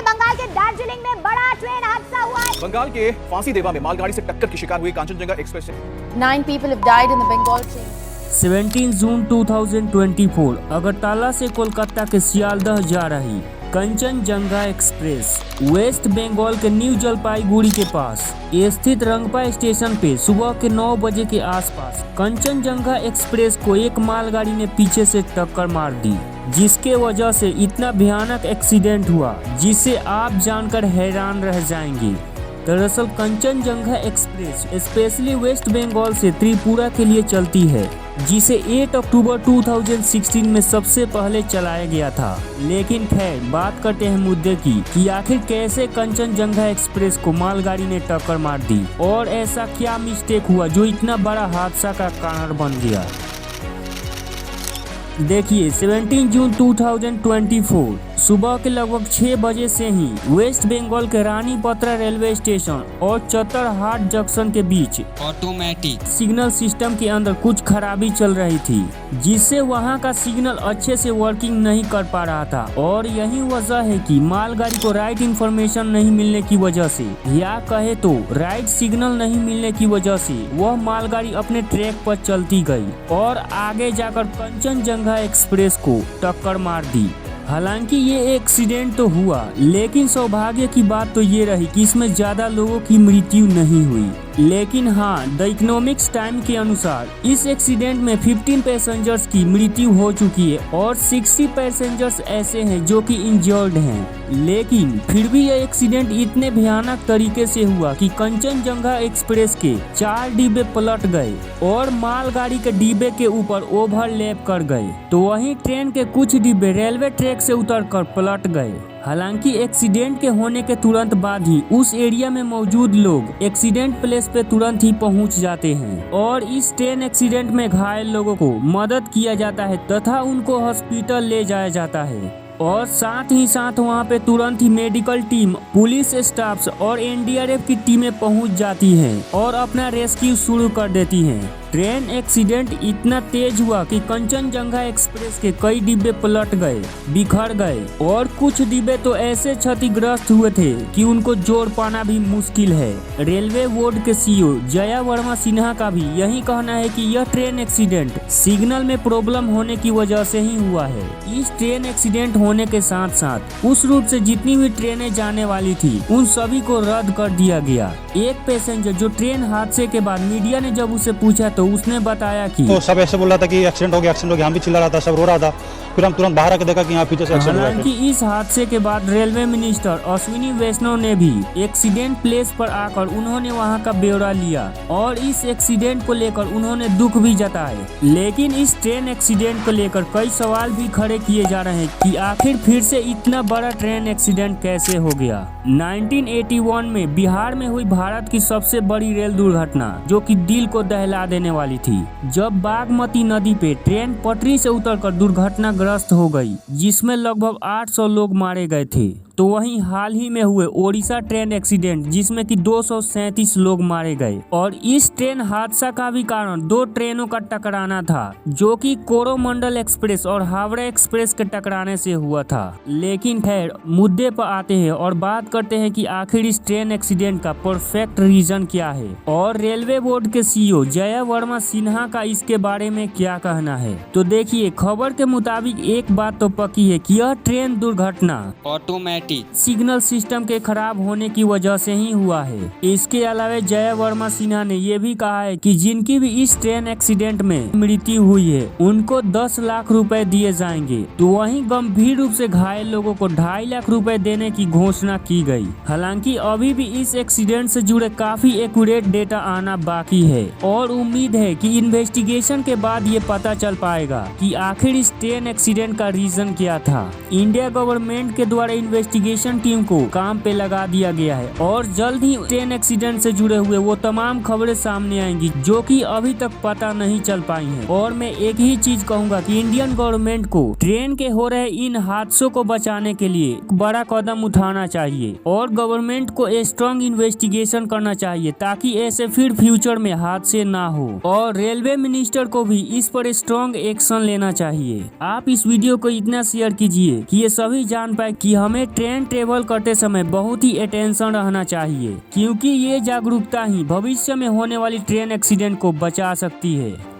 बंगाल के दार्जिलिंग में बड़ा ट्रेन हादसा हुआ है। बंगाल के फांसीदेवा में मालगाड़ी से टक्कर की शिकार हुई कांचनजंगा एक्सप्रेस से 9 people have died in the Bengal train. 17 जून 2024 अगरतला से कोलकाता के सियालदह जा रही कंचनजंगा एक्सप्रेस वेस्ट बंगाल के न्यू जलपाईगुड़ी के पास स्थित रंगपा स्टेशन पे सुबह के 9 बजे के आसपास कंचनजंगा एक्सप्रेस को एक मालगाड़ी ने पीछे से टक्कर मार दी, जिसके वजह से इतना भयानक एक्सीडेंट हुआ जिसे आप जानकर हैरान रह जाएंगे। दरअसल कंचनजंगा एक्सप्रेस स्पेशली वेस्ट बंगाल से त्रिपुरा के लिए चलती है, जिसे 8 अक्टूबर 2016 में सबसे पहले चलाया गया था। लेकिन खैर बात करते हैं मुद्दे की कि आखिर कैसे कंचनजंगा एक्सप्रेस को मालगाड़ी ने टक्कर मार दी और ऐसा क्या मिस्टेक हुआ जो इतना बड़ा हादसा का कारण बन गया। देखिए 17 जून 2024 सुबह के लगभग 6 बजे से ही वेस्ट बंगाल के रानी पत्रा रेलवे स्टेशन और चतरहाट जंक्शन के बीच ऑटोमेटिक सिग्नल सिस्टम के अंदर कुछ खराबी चल रही थी, जिससे वहां का सिग्नल अच्छे से वर्किंग नहीं कर पा रहा था। और यही वजह है कि मालगाड़ी को राइट इंफॉर्मेशन नहीं मिलने की वजह से या कहे तो राइट सिग्नल नहीं मिलने की वजह से वह मालगाड़ी अपने ट्रैक पर चलती गई और आगे जाकर कंचनजंगा एक्सप्रेस को टक्कर मार दी। हालांकि ये एक्सीडेंट तो हुआ, लेकिन सौभाग्य की बात तो ये रही कि इसमें ज्यादा लोगों की मृत्यु नहीं हुई। लेकिन हाँ, द इकोनॉमिक्स टाइम के अनुसार इस एक्सीडेंट में 15 पैसेंजर्स की मृत्यु हो चुकी है और 60 पैसेंजर्स ऐसे हैं जो कि इंजर्ड हैं। लेकिन फिर भी यह एक्सीडेंट इतने भयानक तरीके से हुआ कि कंचनजंगा एक्सप्रेस के 4 डिब्बे पलट गए और मालगाड़ी के डिब्बे के ऊपर ओवरलैप कर गए, तो वहीं ट्रेन के कुछ डिब्बे रेलवे ट्रैक से उतरकर पलट गए। हालांकि एक्सीडेंट के होने के तुरंत बाद ही उस एरिया में मौजूद लोग एक्सीडेंट प्लेस पे तुरंत ही पहुंच जाते हैं और इस ट्रेन एक्सीडेंट में घायल लोगों को मदद किया जाता है तथा उनको हॉस्पिटल ले जाया जाता है। और साथ ही साथ वहां पे तुरंत ही मेडिकल टीम, पुलिस स्टाफ्स और एनडीआरएफ की टीमें पहुंच जाती हैं और अपना रेस्क्यू शुरू कर देती हैं। ट्रेन एक्सीडेंट इतना तेज हुआ कि कंचनजंगा एक्सप्रेस के कई डिब्बे पलट गए, बिखर गए और कुछ डिब्बे तो ऐसे क्षतिग्रस्त हुए थे कि उनको जोड़ पाना भी मुश्किल है। रेलवे बोर्ड के सीईओ जया वर्मा सिन्हा का भी यही कहना है कि यह ट्रेन एक्सीडेंट सिग्नल में प्रॉब्लम होने की वजह से ही हुआ है। इस ट्रेन एक्सीडेंट होने के साथ साथ उस रूट से जितनी भी ट्रेनें जाने वाली थी उन सभी को रद्द कर दिया गया। एक पैसेंजर जो ट्रेन हादसे के बाद मीडिया ने जब उसे पूछा तो उसने बताया कि तो सब ऐसे बोल रहा था कि एक्सीडेंट हो गया, हम भी चिल्ला रहा था, सब रो रहा था। फिर हम तुरंत बाहर आके देखा कि यहाँ पीछे से एक्सीडेंट हुआ है। हालांकि इस हादसे के बाद रेलवे मिनिस्टर अश्विनी वैष्णव ने भी एक्सीडेंट प्लेस पर आकर उन्होंने वहां का ब्यौरा लिया और इस एक्सीडेंट को लेकर उन्होंने दुख भी जताए। लेकिन इस ट्रेन एक्सीडेंट को लेकर कई सवाल भी खड़े किए जा रहे हैं कि आखिर फिर से इतना बड़ा ट्रेन एक्सीडेंट कैसे हो गया। 1981 में बिहार में हुई भारत की सबसे बड़ी रेल दुर्घटना जो कि दिल को दहला देने वाली थी, जब बागमती नदी पे ट्रेन पटरी से उतरकर दुर्घटनाग्रस्त हो गई, जिसमें लगभग 800 लोग मारे गए थे। तो वहीं हाल ही में हुए ओडिशा ट्रेन एक्सीडेंट जिसमें कि 237 लोग मारे गए और इस ट्रेन हादसा का भी कारण 2 ट्रेनों का टकराना था, जो कि कोरोमंडल एक्सप्रेस और हावड़ा एक्सप्रेस के टकराने से हुआ था। लेकिन खैर मुद्दे पर आते हैं और बात करते हैं कि आखिर इस ट्रेन एक्सीडेंट का परफेक्ट रीजन क्या है और रेलवे बोर्ड के सीईओ जया वर्मा सिन्हा का इसके बारे में क्या कहना है। तो देखिए, खबर के मुताबिक एक बात तो पक्की है कि यह ट्रेन दुर्घटना ऑटोमेटिक सिग्नल सिस्टम के खराब होने की वजह से ही हुआ है। इसके अलावा जया वर्मा सिन्हा ने यह भी कहा है कि जिनकी भी इस ट्रेन एक्सीडेंट में मृत्यु हुई है उनको 10 लाख रुपए दिए जाएंगे, तो वहीं गंभीर रूप से घायल लोगों को 2.5 लाख रुपए देने की घोषणा की गई। हालांकि अभी भी इस एक्सीडेंट से जुड़े काफी एक्यूरेट डेटा आना बाकी है और उम्मीद है कि इन्वेस्टिगेशन के बाद ये पता चल पाएगा कि आखिर इस ट्रेन एक्सीडेंट का रीजन क्या था। इंडिया गवर्नमेंट के द्वारा इन्वेस्टिगेशन टीम को काम पे लगा दिया गया है और जल्द ही ट्रेन एक्सीडेंट से जुड़े हुए वो तमाम खबरें सामने आएंगी जो कि अभी तक पता नहीं चल पाई हैं। और मैं एक ही चीज कहूंगा कि इंडियन गवर्नमेंट को ट्रेन के हो रहे इन हादसों को बचाने के लिए एक बड़ा कदम उठाना चाहिए और गवर्नमेंट को स्ट्रॉन्ग इन्वेस्टिगेशन करना चाहिए ताकि ऐसे फिर फ्यूचर में हादसे ना हो। और रेलवे मिनिस्टर को भी इस पर स्ट्रॉन्ग एक्शन लेना चाहिए। आप इस वीडियो को इतना शेयर कीजिए कि ये सभी जान पाए कि हमें ट्रेन ट्रेवल करते समय बहुत ही अटेंशन रहना चाहिए, क्योंकि ये जागरूकता ही भविष्य में होने वाली ट्रेन एक्सीडेंट को बचा सकती है।